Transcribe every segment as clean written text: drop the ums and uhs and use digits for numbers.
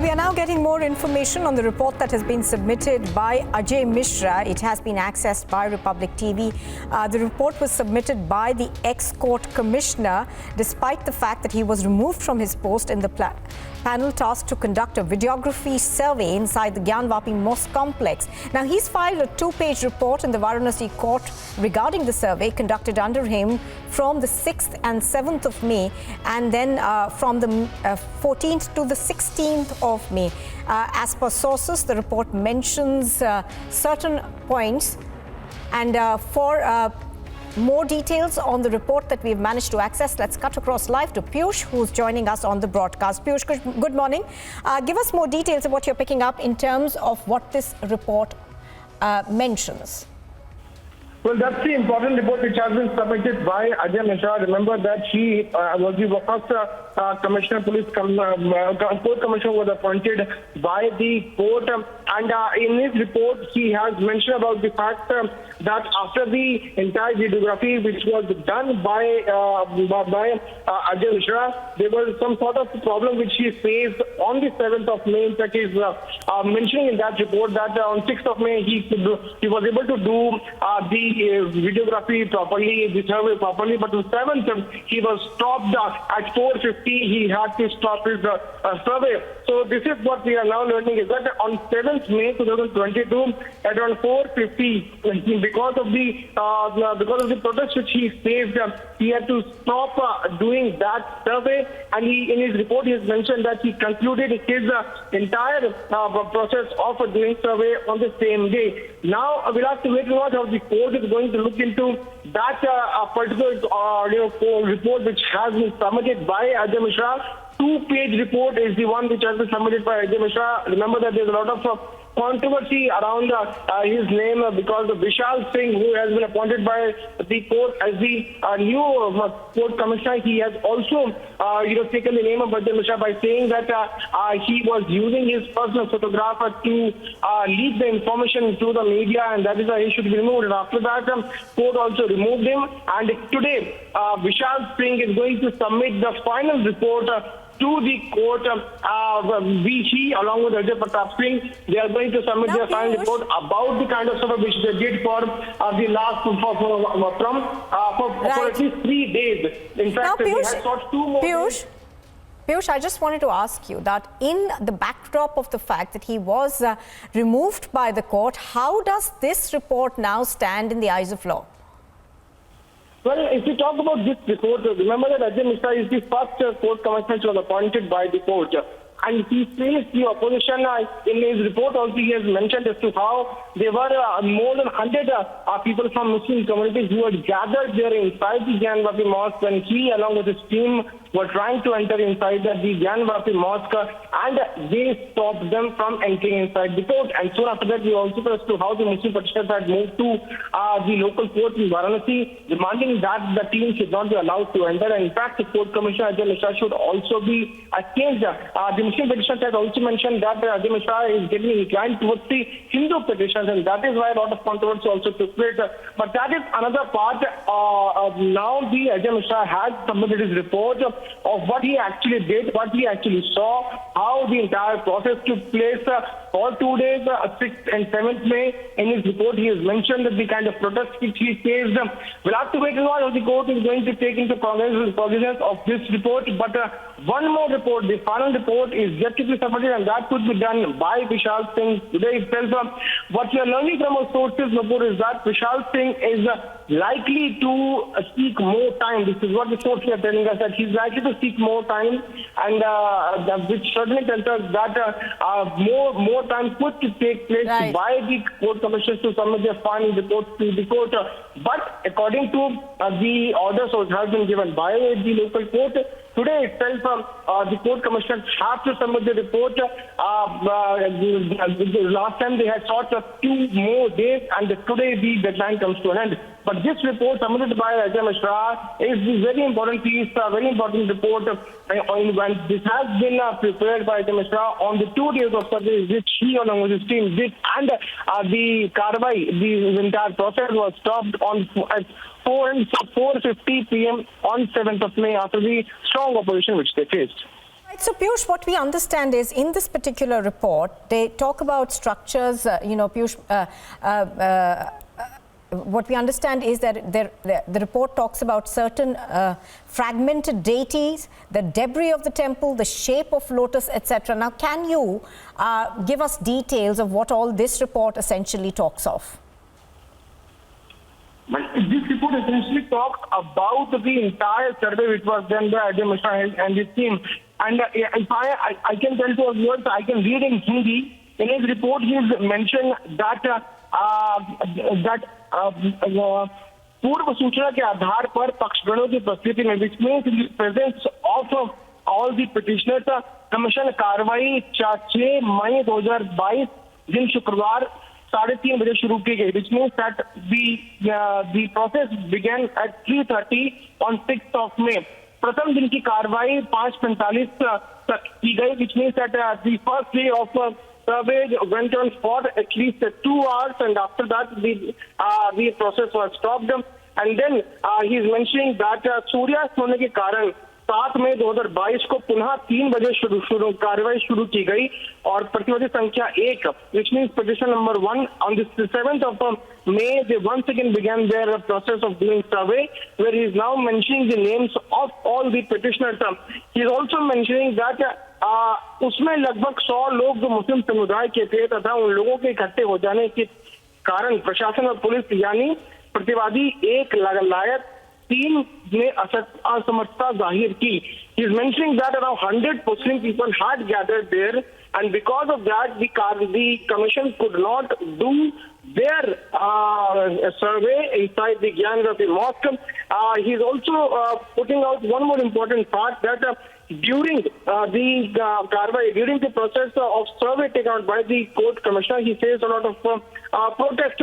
Well, we are now getting more information on the report that has been submitted by Ajay Mishra. It has been accessed by Republic TV. The report was submitted by the ex-court commissioner, despite the fact that he was removed from his post in the panel tasked to conduct a videography survey inside the Gyanvapi Mosque complex. Now, he's filed a two-page report in the Varanasi court regarding the survey conducted under him from the 6th and 7th of May, and then from the 14th to the 16th of May. As per sources, the report mentions certain points, and for more details on the report that we've managed to access, let's cut across live to Piyush, who's joining us on the broadcast. Piyush, good morning. Give us more details of what you're picking up in terms of what this report mentions. Well, that's the important report which has been submitted by Ajay Mishra. Remember that he was the first commissioner, court commissioner was appointed by the court. And in his report, he has mentioned about the fact that after the entire videography which was done by Ajay Mishra, there was some sort of problem which he faced on the 7th of May. In fact, he's mentioning in that report that on 6th of May, he was able to do the videography properly, the survey properly, but on 7th, he was stopped at 4:50. He had to stop his survey. So this is what we are now learning, is that on 7th May 2022, at around 4:50, because of the protest which he faced, he had to stop doing that survey. And in his report, he has mentioned that he concluded his entire process of doing survey on the same day. Now we'll have to wait and watch how the court is going to look into that particular report which has been submitted by Ajay Mishra. Two-page report is the one which has been submitted by Ajay Mishra. Remember that there's a lot of controversy around his name because of Vishal Singh, who has been appointed by the court as the new court commissioner. He has also taken the name of Ajay Mishra by saying that he was using his personal photographer to leak the information to the media, and that is why he should be removed. And after that, court also removed him. And today, Vishal Singh is going to submit the final report to the court. He, along with Ajay Pratap Singh, they are going to submit their final report about the kind of stuff which they did for the last for at least 3 days. In fact, they had sought 2 more days. Piyush, I just wanted to ask you that in the backdrop of the fact that he was removed by the court, how does this report now stand in the eyes of law? Well, if we talk about this report, remember that Ajay Mishra is the first court commissioner who was appointed by the court. And he faced the opposition. In his report also, he has mentioned as to how there were more than 100 people from Muslim communities who had gathered there inside the Gyanvapi Mosque when he, along with his team, were trying to enter inside the Gyanvapi Mosque, and they stopped them from entering inside the court. And soon after that, we also as to how the Muslim petitioners had moved to the local court in Varanasi, demanding that the team should not be allowed to enter. And in fact, the court commissioner Ajay Mishra should also be changed. The Muslim petitioners had also mentioned that Ajay Mishra is getting inclined towards the Hindu petitions, and that is why a lot of controversy also took place. But that is another part. Now the Ajay Mishra has submitted his report of what he actually did, what he actually saw, how the entire process took place for 2 days, 6th and 7th May. In his report, he has mentioned that the kind of protest which he faced. We'll have to wait and watch how the court is going to take into cognizance of this report. But one more report, the final report, is yet to be submitted, and that could be done by Vishal Singh today itself. What we are learning from our sources, Nupur, is that Vishal Singh is likely to seek more time. This is what the sources are telling us, that he's likely to seek more time, and which certainly tells us that more time could take place by the court commissioners to submit their final report to the court. But according to the orders which has been given by the local court, today itself, the court commissioners have to submit the report. Last time they had sought 2 more days, and today the deadline comes to an end. But this report submitted by Ajay Mishra is a very important piece, a very important report. This has been prepared by Ajay Mishra on the 2 days of survey which he along with his team did, and the Karwai, the entire process was stopped on at 4:50 p.m. on 7th of May after the strong opposition which they faced. Right. so Piyush, what we understand is in this particular report, they talk about structures, Piyush, what we understand is that the report talks about certain fragmented deities, the debris of the temple, the shape of lotus, etc. Now, can you give us details of what all this report essentially talks of? Well, this report essentially talks about the entire survey which was done by Ajay Mishra and his team. And if I can tell to our viewers, I can read in Hindi. In his report, he has mentioned that पूर्व सूचना के आधार पर पक्षगणों की उपस्थिति में which means in the presence of all the petitioners, commission कार्रवाई 6 मई 2022 दिन शुक्रवार 3:30 बजे शुरू की गई, which means that the process began at 3:30 on 6th of May. प्रथम दिन की कार्रवाई 5:45 तक की गई, which means that the first day of survey went on for at least 2 hours, and after that the process was stopped. And then he is mentioning that सूर्यास्त होने के कारण 7 मई 2022 को पुनः 3 बजे कार्रवाई शुरू की गई और प्रतिवादी संख्या 1 which means petition number 1 on the 7th of May they once again began their process of doing survey, where he is now mentioning the names of all the petitioners. He is also mentioning that उसमें लगभग 100 लोग जो मुस्लिम समुदाय के थे तथा उन लोगों के इकट्ठे हो जाने के कारण प्रशासन और पुलिस यानी प्रतिवादी 1 लगायत 3 ने असमर्थता जाहिर की. He is mentioning that around 100 Muslim people had gathered there, and because of that the commission could not do their survey inside the Gyanvapi Mosque. He is also putting out one more important fact that during during the process of survey taken out by the court commissioner, he faced a lot of protest.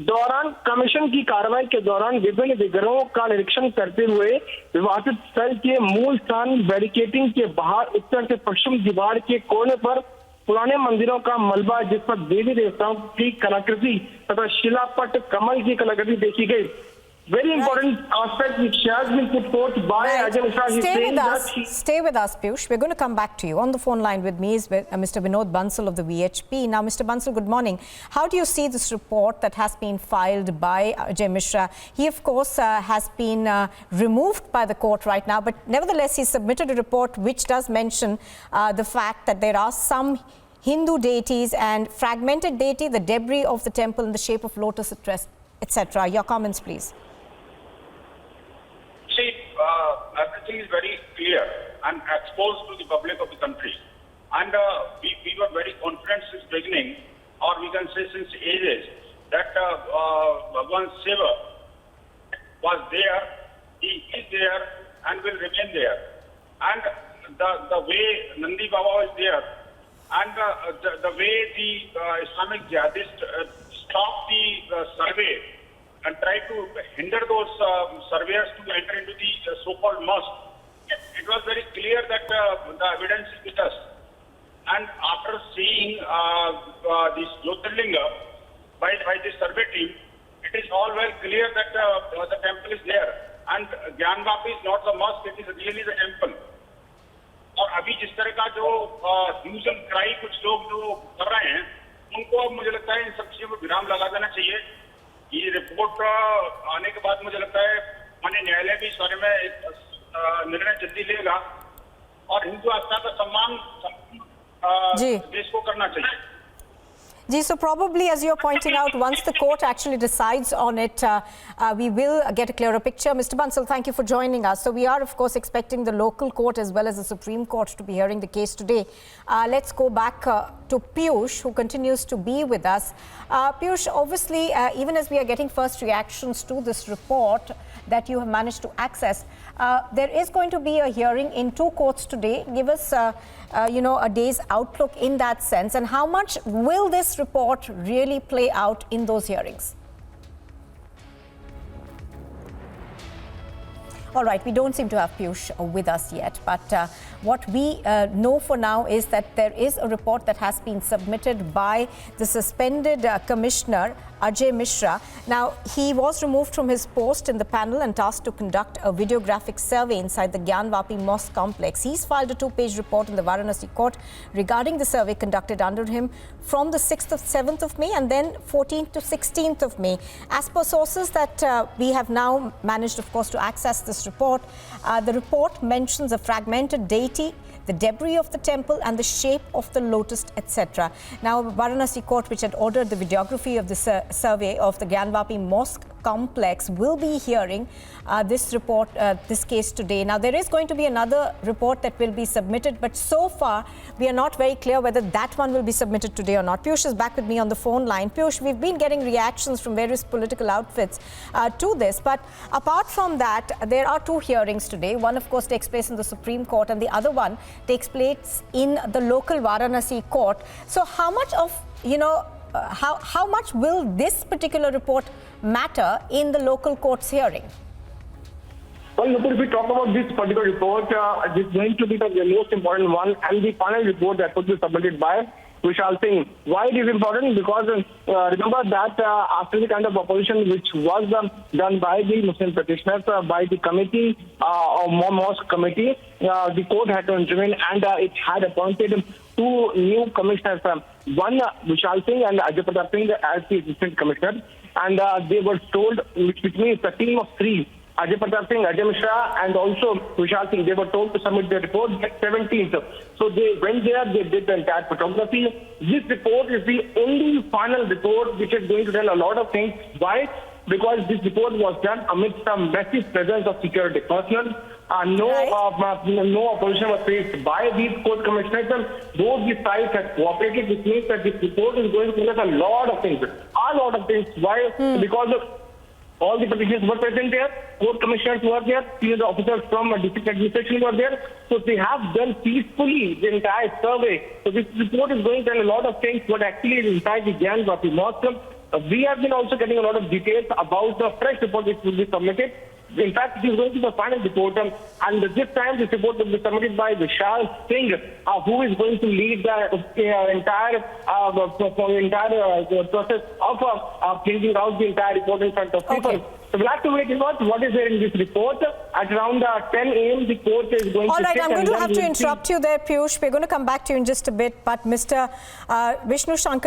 दौरान commission की कार्रवाई के दौरान विभिन्न विग्रहों का निरीक्षण करते हुए विवादित स्थल के मूल स्थान बैरिकेडिंग के बाहर उत्तर से पश्चिम दीवार के कोने पर पुराने मंदिरों का मलबा जिस पर देवी देवताओं की कलाकृति तथा शिलापट कमल की कलाकृति देखी गई. Very important aspect which has been put forth by Ajay Mishra. Stay with us, Piyush. We're going to come back to you. On the phone line with me is Mr. Vinod Bansal of the VHP. Now, Mr. Bansal, good morning. How do you see this report that has been filed by Ajay Mishra? He, of course, has been removed by the court right now, but nevertheless, he submitted a report which does mention the fact that there are some Hindu deities and fragmented deity, the debris of the temple in the shape of lotus, etc. Your comments, please. See, everything is very clear and exposed to the public of the country. And we were very confident since beginning, or we can say since ages, that Bhagwan Shiva was there, he is there and will remain there. And the way Nandi Baba is there, and the way the Islamic jihadists stopped the survey and try to hinder those surveyors to enter into the so-called mosque. It was very clear that the evidence is with us. And after seeing this Jyotirlinga by the survey team, it is all well clear that the temple is there. And Gyanvapi is not the mosque, it is really the temple. और अभी जिस तरह का जो huge and cry कुछ लोग जो कर रहे हैं, उनको अब मुझे लगता है इन सब चीजों को विराम लगा देना चाहिए. ये रिपोर्ट आने के बाद मुझे लगता है माननीय न्यायालय भी इस बारे में एक निर्णय जल्दी लेगा और हिंदू आस्था का सम्मान देश को करना चाहिए. Ji, so probably, as you're pointing out, once the court actually decides on it, we will get a clearer picture. Mr. Bansal, thank you for joining us. So we are, of course, expecting the local court as well as the Supreme Court to be hearing the case today. Let's go back to Piyush, who continues to be with us. Piyush, obviously, even as we are getting first reactions to this report that you have managed to access, there is going to be a hearing in 2 courts today. Give us, a day's outlook in that sense, and how much will this report really play out in those hearings? All right, we don't seem to have Piyush with us yet, but what we know for now is that there is a report that has been submitted by the suspended Commissioner Ajay Mishra. Now, he was removed from his post in the panel and tasked to conduct a videographic survey inside the Gyanvapi Mosque complex. He's filed a 2-page report in the Varanasi court regarding the survey conducted under him from the 6th of 7th of May and then 14th to 16th of May. As per sources that we have now managed, of course, to access this report, the report mentions a fragmented deity, the debris of the temple and the shape of the lotus, etc. Now, Varanasi court, which had ordered the videography of the survey of the Gyanvapi Mosque complex, will be hearing this report, this case today. Now, there is going to be another report that will be submitted, but so far we are not very clear whether that one will be submitted today or not. Piyush is back with me on the phone line. Piyush, we've been getting reactions from various political outfits to this, but apart from that, there are 2 hearings today. One, of course, takes place in the Supreme Court and the other one takes place in the local Varanasi court. So how much of, how much will this particular report matter in the local court's hearing? Well, look, if we talk about this particular report, this is going to be the most important one and the final report that would be submitted by Vishal Singh. Why it is important? Because remember that after the kind of opposition which was done by the Muslim petitioners, by the committee, or Mosque committee, the court had to intervene and it had appointed 2 new commissioners, one Vishal Singh and Ajay Pratap Singh as the assistant commissioner, and they were told, which means a team of 3, Ajay Pratap Singh, Ajay Mishra, and also Vishal Singh, they were told to submit their report at 17th. So they went there, they did the entire photography. This report is the only final report which is going to tell a lot of things. Why? Because this report was done amidst some massive presence of security personnel. No opposition was faced by these court commissioners. Both the sides have cooperated, which means that this report is going to tell us a lot of things. Why? Because of all the petitions were present there, court commissioners were there, senior officers from district administration were there. So they have done peacefully the entire survey. So this report is going to tell a lot of things what actually is inside the Gyanvapi Mosque. We have been also getting a lot of details about the fresh report which will be submitted. In fact, it is going to be the final report, and this time this report will be submitted by Vishal Singh, who is going to lead the entire process of bringing out the entire report in front of people. So we'll have to wait and watch what is there in this report. At around 10 a.m., the court is going to... All right, I'm going to have to interrupt you there, Piyush. We're going to come back to you in just a bit, but Mr. Vishnu Shankar